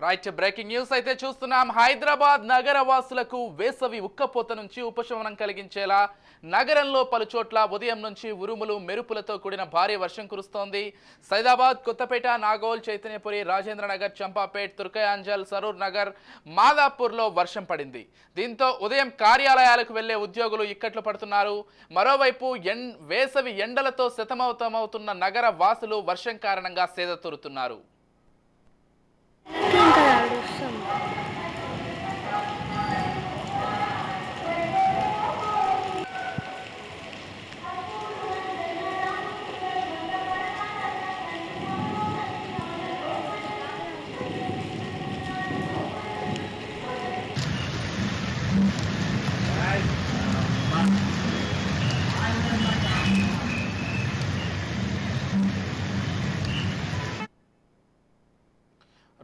Right breaking news అయితే చూస్తున్నాం. హైదరాబాద్ నగర వాసులకు వేసవి ఉక్కపోత నుంచి ఉపశమనం కలిగించేలా నగరంలో పలు చోట్ల ఉదయం నుంచి ఉరుములు మెరుపులతో కూడిన భారీ వర్షం కురుస్తోంది. సైదాబాద్, కొత్తపేట, నాగోల్, చైతన్యపురి, రాజేంద్ర నగర్, చంపాపేట్, తుర్కయాంజల్, సరూర్ నగర్, మాదాపూర్లో వర్షం పడింది. దీంతో ఉదయం కార్యాలయాలకు వెళ్లే ఉద్యోగులు ఇక్కట్లు పడుతున్నారు. మరోవైపు వేసవి ఎండలతో సతమతమవుతున్న నగర వాసులు వర్షం కారణంగా సేదతూరుతున్నారు.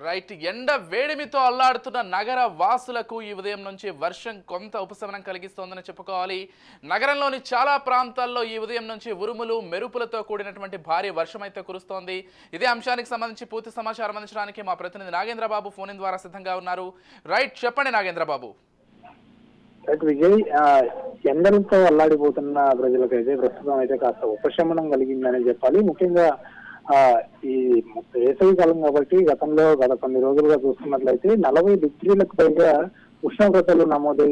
రైట్, ఎండ వేడిమితో అల్లాడుతున్న నగర వాసులకు ఈ ఉదయం నుంచి వర్షం కొంత ఉపశమనం కలిగిస్తోందని చెప్పుకోవాలి. నగరంలోని చాలా ప్రాంతాల్లో ఈ ఉదయం నుంచి ఉరుములు మెరుపులతో కూడినటువంటి భారీ వర్షం అయితే కురుస్తోంది. ఇదే అంశానికి సంబంధించి పూర్తి సమాచారం అందించడానికి మా ప్రతినిధి నాగేంద్రబాబు ఫోన్ ఇన్ ద్వారా సిద్ధంగా ఉన్నారు. రైట్, చెప్పండి నాగేంద్రబాబు. విజయ్, ఎండలతో అల్లాడిపోతున్న ప్రజలకైతే ప్రస్తుతం అయితే కాస్త ఉపశమనం కలిగిందని చెప్పాలి. ముఖ్యంగా ఈ వేసవి కాలం కాబట్టి గత కొన్ని రోజులుగా చూస్తున్నట్లయితే 40 డిగ్రీలకు పైగా ఉష్ణోగ్రతలు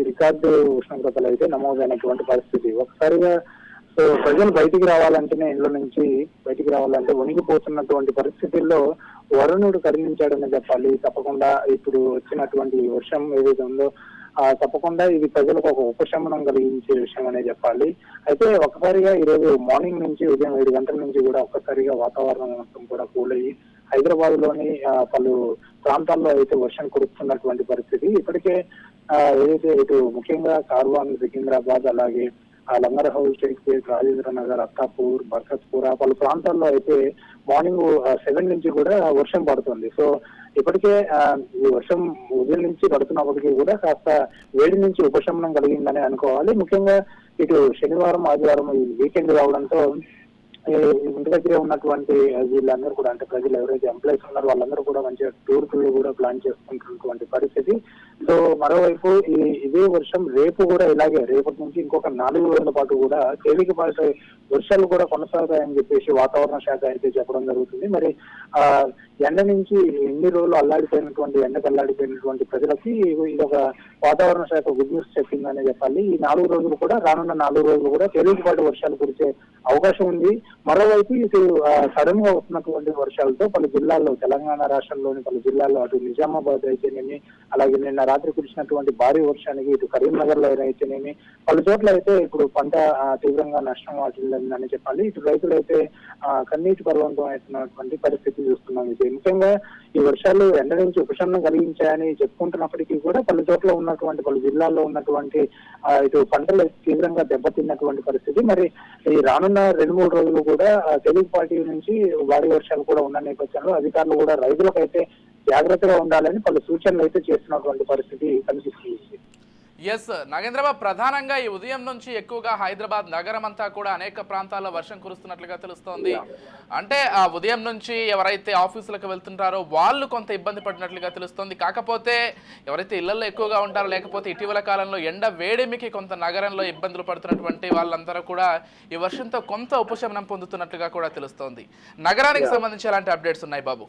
రికార్డు ఉష్ణోగ్రతలు అయితే నమోదైనటువంటి పరిస్థితి. ఒకసారిగా సో ప్రజలు బయటికి రావాలంటేనే ఇంట్లో నుంచి బయటికి రావాలంటే వణిగిపోతున్నటువంటి పరిస్థితుల్లో వరుణుడు కరుణించాడని చెప్పాలి. తప్పకుండా ఇప్పుడు వచ్చినటువంటి వర్షం ఏదైతే ఉందో తప్పకుండా ఇది ప్రజలకు ఒక ఉపశమనం కలిగించే విషయం అనే చెప్పాలి. అయితే ఒక్కసారిగా ఈరోజు మార్నింగ్ నుంచి ఉదయం 7 గంటల నుంచి కూడా ఒక్కసారిగా వాతావరణం మొత్తం కూడా కూల్ అయ్యి హైదరాబాద్ లోని పలు ప్రాంతాల్లో అయితే వర్షం కురుస్తున్నటువంటి పరిస్థితి. ఇప్పటికే ఏదైతే ఇటు ముఖ్యంగా కార్వాన్, సికింద్రాబాద్, అలాగే లంగర్ హౌస్, షేక్పేట్, రాజేంద్ర నగర్, అత్తాపూర్, బర్కత్పూర పలు ప్రాంతాల్లో అయితే మార్నింగ్ 7 నుంచి కూడా వర్షం పడుతుంది. సో ఇప్పటికే ఈ వర్షం ఉదయం నుంచి పడుతున్నప్పటికీ కూడా కాస్త వేడి నుంచి ఉపశమనం కలిగిందని అనుకోవాలి. ముఖ్యంగా ఇటు శనివారం, ఆదివారం ఈ వీకెండ్ రావడంతో ఇంటి దగ్గరే ఉన్నటువంటి వీళ్ళందరూ కూడా అంటే ప్రజలు ఎవరైతే ఎంప్లాయీస్ ఉన్నారో వాళ్ళందరూ కూడా మంచిగా టూర్ కూడా ప్లాన్ చేసుకుంటున్నటువంటి పరిస్థితి. సో మరోవైపు ఇదే వర్షం రేపు కూడా ఇలాగే రేపటి నుంచి ఇంకొక 4 రోజుల పాటు కూడా తేలికపాటి వర్షాలు కూడా కొనసాగుతాయని చెప్పేసి వాతావరణ శాఖ అయితే చెప్పడం జరుగుతుంది. మరి ఎండ నుంచి ఎన్ని రోజులు ఎండకు అల్లాడిపోయినటువంటి ప్రజలకి ఇది ఒక వాతావరణ శాఖ గుడ్ న్యూస్ చెప్పిందనే చెప్పాలి. ఈ 4 రోజులు కూడా రానున్న 4 రోజులు కూడా తేలికపాటి వర్షాలు కురిసే అవకాశం ఉంది. మరోవైపు ఇటు సడన్ గా వస్తున్నటువంటి వర్షాలతో పలు జిల్లాల్లో, తెలంగాణ రాష్ట్రంలోని పలు జిల్లాల్లో అటు నిజామాబాద్ అయితేనేమి, అలాగే నిన్న రాత్రి కురిసినటువంటి భారీ వర్షానికి ఇటు కరీంనగర్ లో అయితేనేమి పలు చోట్ల అయితే ఇప్పుడు పంట తీవ్రంగా నష్టం వాటిల్లిందని చెప్పాలి. ఇటు రైతులైతే కన్నీటి పర్వంతం అవుతున్నటువంటి పరిస్థితి చూస్తున్నాం. ఇది ముఖ్యంగా ఈ వర్షాలు ఎండ నుంచి ఉపశమనం కలిగించాయని చెప్పుకుంటున్నప్పటికీ కూడా పలు చోట్ల ఉన్నటువంటి పలు జిల్లాల్లో ఉన్నటువంటి ఇటు పంటలు తీవ్రంగా దెబ్బతిన్నటువంటి పరిస్థితి. మరి ఈ రానున్న 2-3 రోజులు కూడా తేలికపాటి నుంచి భారీ వర్షాలు కూడా ఉన్న నేపథ్యంలో అధికారులు కూడా రైతులకైతే జాగ్రత్తగా ఉండాలని పలు సూచనలు అయితే చేస్తున్నటువంటి పరిస్థితి కనిపిస్తుంది. ఎస్ నాగేంద్రబాబు, ప్రధానంగా ఈ ఉదయం నుంచి ఎక్కువగా హైదరాబాద్ నగరం అంతా కూడా అనేక ప్రాంతాల్లో వర్షం కురుస్తున్నట్లుగా తెలుస్తోంది. అంటే ఆ ఉదయం నుంచి ఎవరైతే ఆఫీసులకు వెళ్తుంటారో వాళ్ళు కొంత ఇబ్బంది పడినట్లుగా తెలుస్తోంది. కాకపోతే ఎవరైతే ఇళ్లలో ఎక్కువగా ఉంటారో లేకపోతే ఇటీవల కాలంలో ఎండ వేడిమికి కొంత నగరంలో ఇబ్బందులు పడుతున్నటువంటి వాళ్ళందరూ కూడా ఈ వర్షంతో కొంత ఉపశమనం పొందుతున్నట్లుగా కూడా తెలుస్తోంది. నగరానికి సంబంధించి ఎలాంటి అప్డేట్స్ ఉన్నాయి బాబు?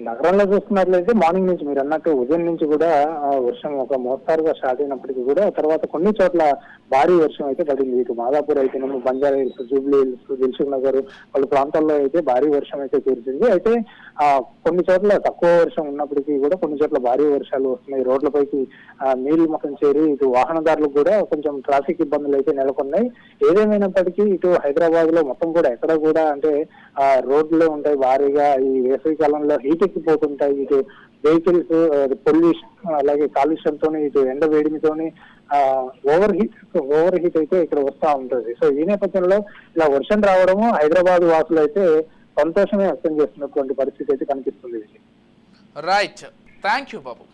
నగరంలో చూస్తున్నట్లయితే మార్నింగ్ నుంచి మీరు అన్నట్టు ఉదయం నుంచి కూడా వర్షం ఒక మోస్తారుగా స్టార్ట్ అయినప్పటికీ కూడా తర్వాత కొన్ని చోట్ల భారీ వర్షం అయితే పడింది. ఇటు మాదాపూర్ అయితేనేమో, Banjara hills, Jubilee hills, Dilsukh Nagar పలు ప్రాంతాల్లో అయితే భారీ వర్షం అయితే కురిసింది. అయితే కొన్ని చోట్ల తక్కువ వర్షం ఉన్నప్పటికీ కూడా కొన్ని చోట్ల భారీ వర్షాలు వస్తున్నాయి. రోడ్లపైకి నీళ్లు మొత్తం చేరి ఇటు వాహనదారులకు కూడా కొంచెం ట్రాఫిక్ ఇబ్బందులు అయితే నెలకొన్నాయి. ఏదేమైనప్పటికీ ఇటు హైదరాబాద్ లో మొత్తం కూడా ఎక్కడ కూడా అంటే రోడ్లే ఉంటాయి భారీగా. ఈ వేసవి కాలంలో హీట్ ఎక్కిపోతుంటాయి. ఇటు వెహికల్స్ పొల్యూషన్ అలాగే కాలుష్యంతో ఇటు ఎండ వేడిమితోని ఓవర్ హీట్ అయితే ఇక్కడ వస్తూ ఉంటుంది. సో ఈ నేపథ్యంలో ఇలా వర్షం రావడము హైదరాబాద్ వాసులు అయితే సంతోషమే వ్యక్తం చేస్తున్నటువంటి పరిస్థితి అయితే కనిపిస్తుంది. Right, thank you Babu.